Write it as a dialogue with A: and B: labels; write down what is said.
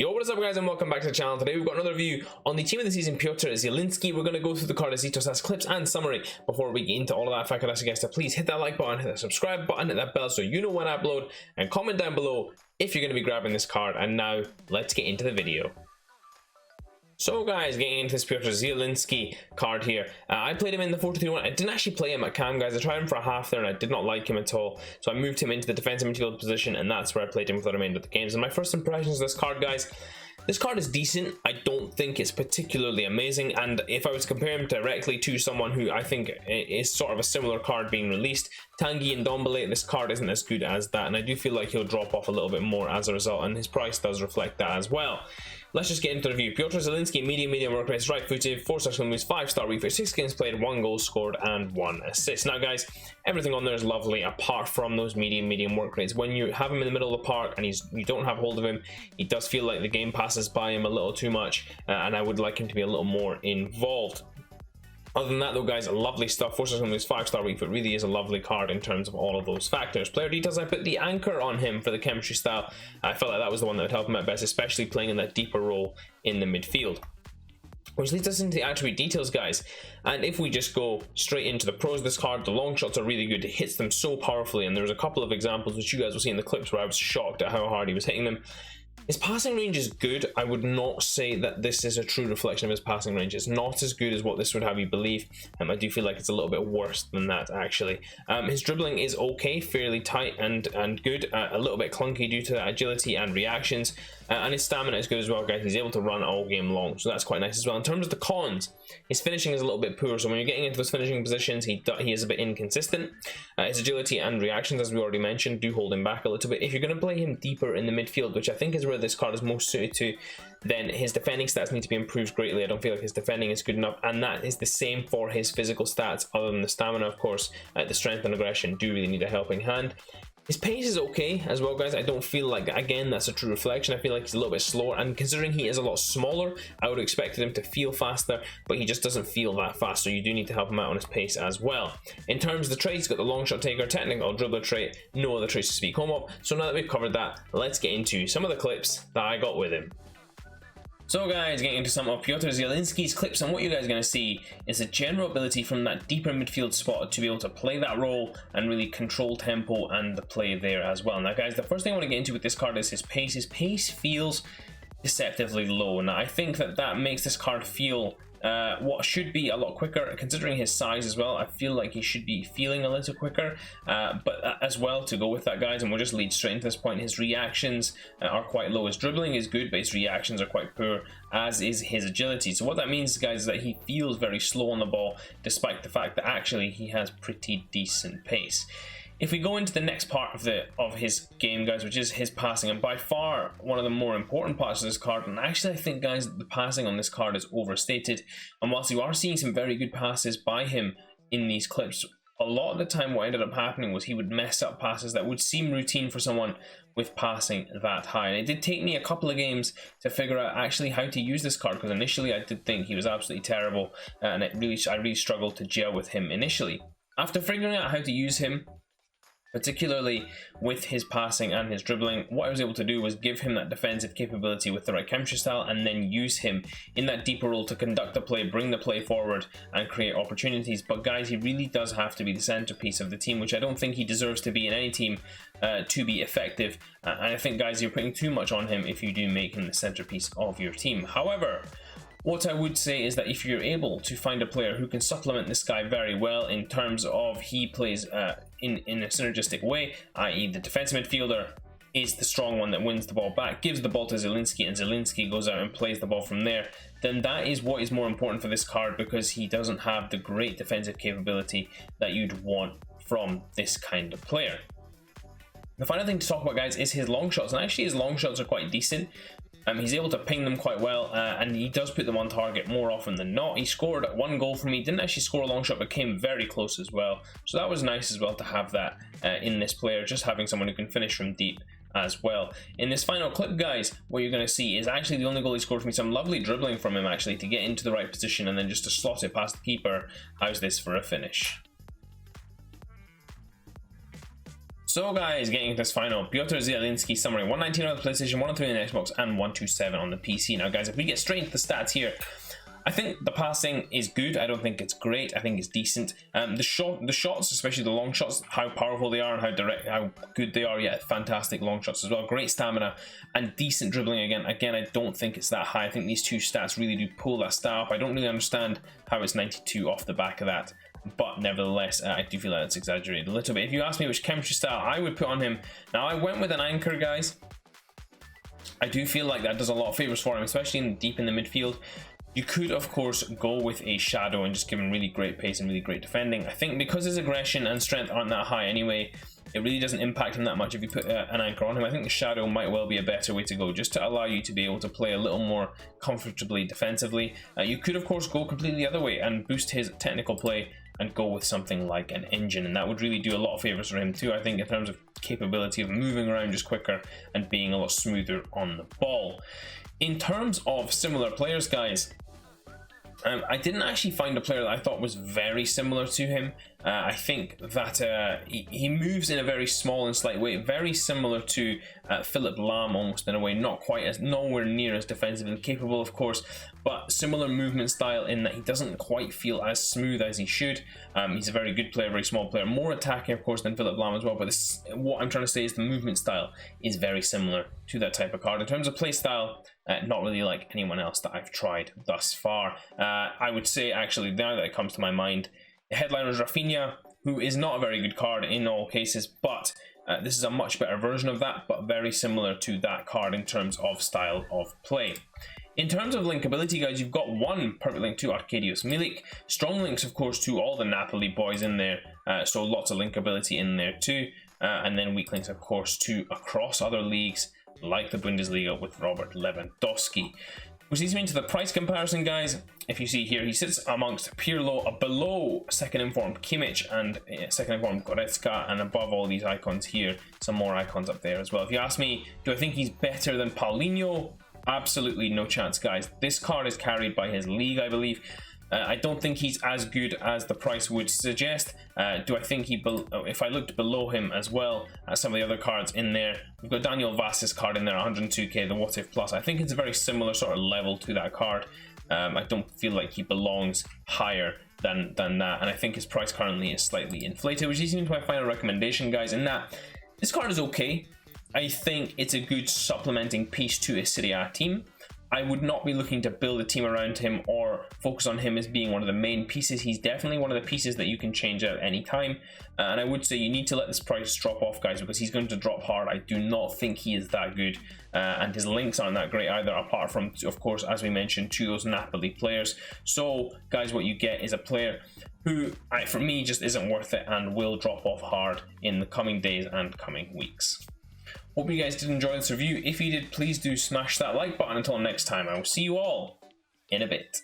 A: Yo, what is up guys, and welcome back to the channel. Today we've got another review on the team of the season, PIOTR ZIELINSKI. We're going to go through the card as clips and summary. Before we get into all of that, if I could ask you guys to please hit that like button, hit that subscribe button, hit that bell so you know when I upload, and comment down below if you're going to be grabbing this card. And now, let's get into the video. So guys, getting into this PIOTR ZIELINSKI card here. I played him in the 4-2-3-1. I didn't actually play him at cam, guys. I tried him for a half there and I did not like him at all. So I moved him into the defensive midfield position, and that's where I played him for the remainder of the games. And my first impressions of this card, guys, this card is decent. I don't think it's particularly amazing, and if I was to compare him directly to someone who I think is sort of a similar card being released, Tanguy and Ndombele, this card isn't as good as that, and I do feel like he'll drop off a little bit more as a result, and his price does reflect that as well. Let's just get into the review. PIOTR ZIELINSKI, medium work rate, right footed, 4-star moves, 5-star refit, 6 games played, 1 goal scored, and 1 assist. Now guys, everything on there is lovely apart from those medium work rates. When you have him in the middle of the park and you don't have hold of him, he does feel like the game passes by him a little too much, and I would like him to be a little more involved. Other than that though guys, lovely stuff. 4-star moves, 5-star refit, really is a lovely card in terms of all of those factors. Player details, I put the anchor on him for the chemistry style. I felt like that was the one that would help him out best, especially playing in that deeper role in the midfield. Which leads us into the attribute details, guys, and if we just go straight into the pros of this card, the long shots are really good. It hits them so powerfully, and there's a couple of examples which you guys will see in the clips where I was shocked at how hard he was hitting them. His passing range is good. I would not say that this is a true reflection of his passing range. It's not as good as what this would have you believe. I do feel like it's a little bit worse than that, actually. His dribbling is okay, fairly tight and good. A little bit clunky due to agility and reactions. And his stamina is good as well, guys. He's able to run all game long, so that's quite nice as well. In terms of the cons, his finishing is a little bit poor. So when you're getting into those finishing positions, he is a bit inconsistent. His agility and reactions, as we already mentioned, do hold him back a little bit. If you're going to play him deeper in the midfield, which I think is where this card is most suited to, then his defending stats need to be improved greatly. I don't feel like his defending is good enough, and that is the same for his physical stats, other than the stamina, of course. The strength and aggression do really need a helping hand. His pace is okay as well, guys. I don't feel like, again, that's a true reflection. I feel like he's a little bit slower, and considering he is a lot smaller, I would have expected him to feel faster, but he just doesn't feel that fast, so you do need to help him out on his pace as well. In terms of the traits, he's got the long shot taker, technical dribbler trait, no other traits to speak home of. So now that we've covered that, let's get into some of the clips that I got with him. So guys, getting into some of PIOTR ZIELINSKI's clips, and what you guys are going to see is a general ability from that deeper midfield spot to be able to play that role and really control tempo and the play there as well. Now guys, the first thing I want to get into with this card is his pace. His pace feels deceptively low. Now I think that makes this card feel what should be a lot quicker, considering his size as well. I feel like he should be feeling a little quicker, but as well, to go with that, guys, and we'll just lead straight into this point, his reactions are quite low. His dribbling is good, but his reactions are quite poor, as is his agility. So what that means, guys, is that he feels very slow on the ball, despite the fact that actually he has pretty decent pace. If we go into the next part of his game, guys, which is his passing, and by far one of the more important parts of this card, and actually I think, guys, the passing on this card is overstated, and whilst you are seeing some very good passes by him in these clips, a lot of the time what ended up happening was he would mess up passes that would seem routine for someone with passing that high. And it did take me a couple of games to figure out actually how to use this card, because initially I did think he was absolutely terrible, and I really struggled to gel with him initially. After figuring out how to use him, particularly with his passing and his dribbling, what I was able to do was give him that defensive capability with the right chemistry style, and then use him in that deeper role to conduct the play, bring the play forward, and create opportunities. But guys, he really does have to be the centerpiece of the team, which I don't think he deserves to be in any team to be effective. And I think, guys, you're putting too much on him if you do make him the centerpiece of your team. However, what I would say is that if you're able to find a player who can supplement this guy very well in terms of he plays in a synergistic way, i.e. the defensive midfielder is the strong one that wins the ball back, gives the ball to ZIELINSKI, and ZIELINSKI goes out and plays the ball from there, then that is what is more important for this card, because he doesn't have the great defensive capability that you'd want from this kind of player. The final thing to talk about, guys, is his long shots, and actually his long shots are quite decent. He's able to ping them quite well, and he does put them on target more often than not. He scored 1 goal for me, didn't actually score a long shot, but came very close as well. So that was nice as well to have that in this player, just having someone who can finish from deep as well. In this final clip, guys, what you're going to see is actually the only goal he scored for me. Some lovely dribbling from him, actually, to get into the right position and then just to slot it past the keeper. How's this for a finish? So guys, getting into this final, PIOTR ZIELINSKI summary, 119 on the PlayStation, 103 on the Xbox, and 127 on the PC. Now guys, if we get straight into the stats here, I think the passing is good. I don't think it's great. I think it's decent. The shots, especially the long shots, how powerful they are and how good they are. Yeah, fantastic long shots as well. Great stamina and decent dribbling again. Again, I don't think it's that high. I think these two stats really do pull that stat up. I don't really understand how it's 92 off the back of that. But nevertheless, I do feel that it's exaggerated a little bit. If you ask me which chemistry style I would put on him, now I went with an anchor, guys. I do feel like that does a lot of favors for him, especially deep in the midfield. You could, of course, go with a shadow and just give him really great pace and really great defending. I think because his aggression and strength aren't that high anyway, it really doesn't impact him that much if you put an anchor on him. I think the shadow might well be a better way to go, just to allow you to be able to play a little more comfortably defensively. You could, of course, go completely the other way and boost his technical play and go with something like an engine, and that would really do a lot of favors for him too, I think, in terms of capability of moving around just quicker and being a lot smoother on the ball. In terms of similar players, guys, I didn't actually find a player that I thought was very similar to him. I think that he moves in a very small and slight way, very similar to Philipp Lahm almost in a way, nowhere near as defensive and capable, of course, but similar movement style in that he doesn't quite feel as smooth as he should. He's a very good player, very small player, more attacking, of course, than Philipp Lahm as well, but what I'm trying to say is the movement style is very similar to that type of card. In terms of play style, not really like anyone else that I've tried thus far. I would say, actually, now that it comes to my mind, the headliner is Rafinha, who is not a very good card in all cases, but this is a much better version of that, but very similar to that card in terms of style of play. In terms of linkability, guys, you've got one perfect link to Arkadiusz Milik, strong links, of course, to all the Napoli boys in there, so lots of linkability in there too, and then weak links, of course, to across other leagues, like the Bundesliga with Robert Lewandowski. Which leads me into the price comparison, guys. If you see here, he sits amongst Pirlo, below second informed Kimmich and second informed Goretzka, and above all these icons here, some more icons up there as well. If you ask me, do I think he's better than Paulinho? Absolutely no chance, guys. This card is carried by his league, I believe. I don't think he's as good as the price would suggest. Do I think if I looked below him as well at some of the other cards in there, we've got Daniel Vass's card in there, 102k, the What If Plus. I think it's a very similar sort of level to that card. I don't feel like he belongs higher than that, and I think his price currently is slightly inflated, which leads me to my final recommendation, guys, in that this card is okay. I think it's a good supplementing piece to a Serie A team. I would not be looking to build a team around him or focus on him as being one of the main pieces. He's definitely one of the pieces that you can change out any time. And I would say you need to let this price drop off, guys, because he's going to drop hard. I do not think he is that good. And his links aren't that great either, apart from, of course, as we mentioned, to those Napoli players. So, guys, what you get is a player who, for me, just isn't worth it and will drop off hard in the coming days and coming weeks. Hope you guys did enjoy this review. If you did, please do smash that like button. Until next time, I will see you all in a bit.